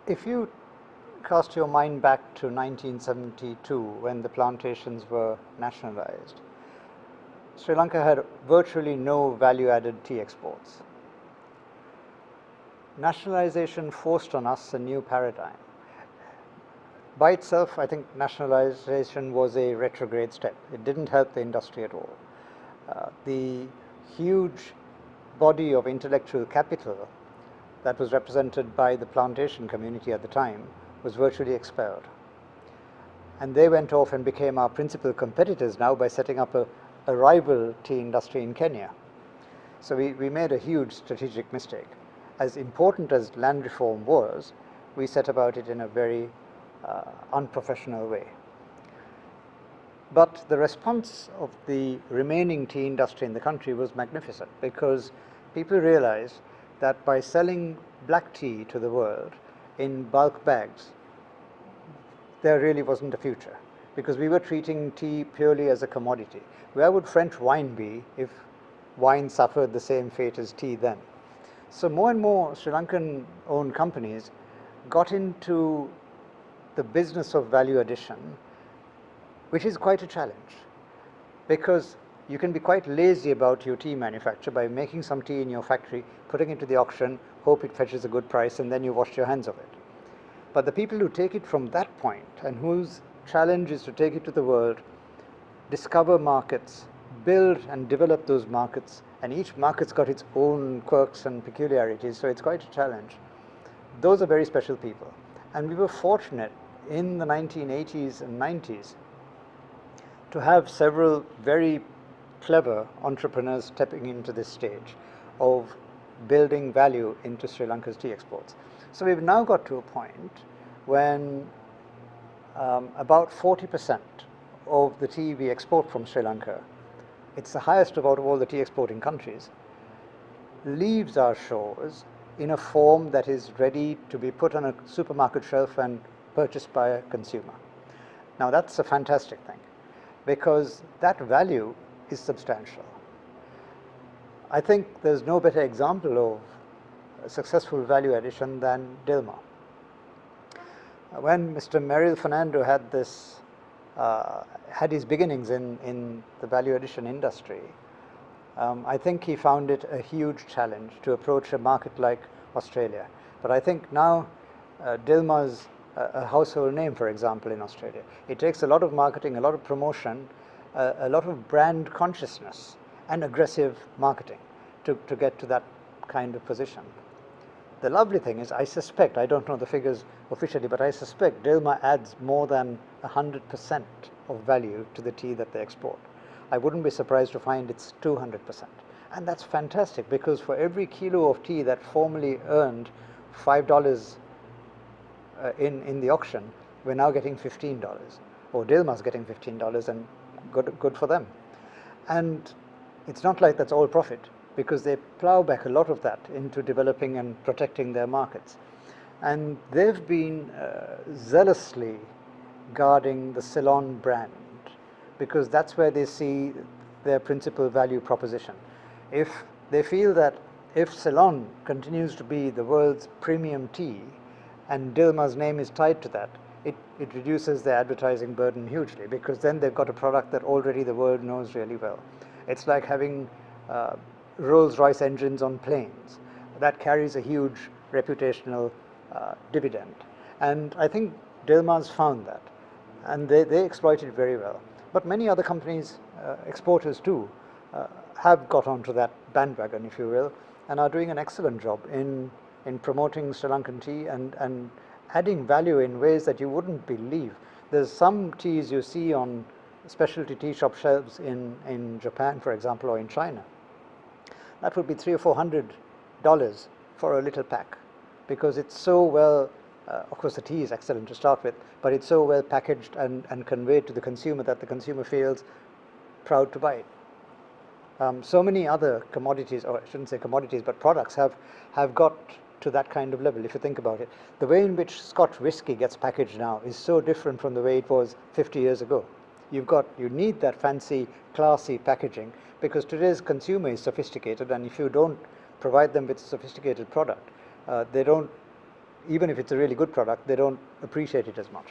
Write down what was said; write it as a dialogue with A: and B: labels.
A: If you cast your mind back to 1972, when the plantations were nationalized, Sri Lanka had virtually no value-added tea exports. Nationalization forced on us a new paradigm. By itself, I think nationalization was a retrograde step. It didn't help the industry at all. The huge body of intellectual capital that was represented by the plantation community at the time was virtually expelled. And they went off and became our principal competitors now by setting up a rival tea industry in Kenya. So we made a huge strategic mistake. As important as land reform was, we set about it in a very unprofessional way. But the response of the remaining tea industry in the country was magnificent, because people realized that by selling black tea to the world in bulk bags, there really wasn't a future, because we were treating tea purely as a commodity. Where would French wine be if wine suffered the same fate as tea then? So more and more Sri Lankan-owned companies got into the business of value addition, which is quite a challenge, because you can be quite lazy about your tea manufacture by making some tea in your factory, putting it to the auction, hope it fetches a good price, and then you wash your hands of it. But the people who take it from that point, and whose challenge is to take it to the world, discover markets, build and develop those markets, and each market's got its own quirks and peculiarities, so it's quite a challenge. Those are very special people. And we were fortunate in the 1980s and 90s to have several very clever entrepreneurs stepping into this stage of building value into Sri Lanka's tea exports. So we've now got to a point when about 40% of the tea we export from Sri Lanka, it's the highest of all the tea exporting countries, leaves our shores in a form that is ready to be put on a supermarket shelf and purchased by a consumer. Now that's a fantastic thing, because that value is substantial. I think there's no better example of successful value addition than Dilma. When Mr. Merrill Fernando had his beginnings in the value addition industry, I think he found it a huge challenge to approach a market like Australia. But I think now Dilma's a household name, for example, in Australia. It takes a lot of marketing, a lot of promotion, a lot of brand consciousness and aggressive marketing to get to that kind of position. The lovely thing is, I suspect, I don't know the figures officially, but I suspect Dilma adds more than 100% of value to the tea that they export. I wouldn't be surprised to find it's 200%. And that's fantastic, because for every kilo of tea that formerly earned $5 in the auction, we're now getting $15, or Dilma's getting $15, and good for them. And it's not like that's all profit, because they plow back a lot of that into developing and protecting their markets. And they've been zealously guarding the Ceylon brand, because that's where they see their principal value proposition. If they feel that if Ceylon continues to be the world's premium tea, and Dilma's name is tied to that, it reduces their advertising burden hugely, because then they've got a product that already the world knows really well. It's like having Rolls-Royce engines on planes. That carries a huge reputational dividend. And I think Dilma's found that, and they exploit it very well. But many other companies, exporters too, have got onto that bandwagon, if you will, and are doing an excellent job in promoting Sri Lankan tea and adding value in ways that you wouldn't believe. There's some teas you see on specialty tea shop shelves in Japan, for example, or in China. That would be $300 or $400 for a little pack, because it's so well, of course the tea is excellent to start with, but it's so well packaged and conveyed to the consumer that the consumer feels proud to buy it. So many other commodities, or I shouldn't say commodities, but products have got to that kind of level, if you think about it. The way in which Scotch whiskey gets packaged now is so different from the way it was 50 years ago. You need that fancy, classy packaging, because today's consumer is sophisticated, and if you don't provide them with a sophisticated product, they don't even if it's a really good product, they don't appreciate it as much.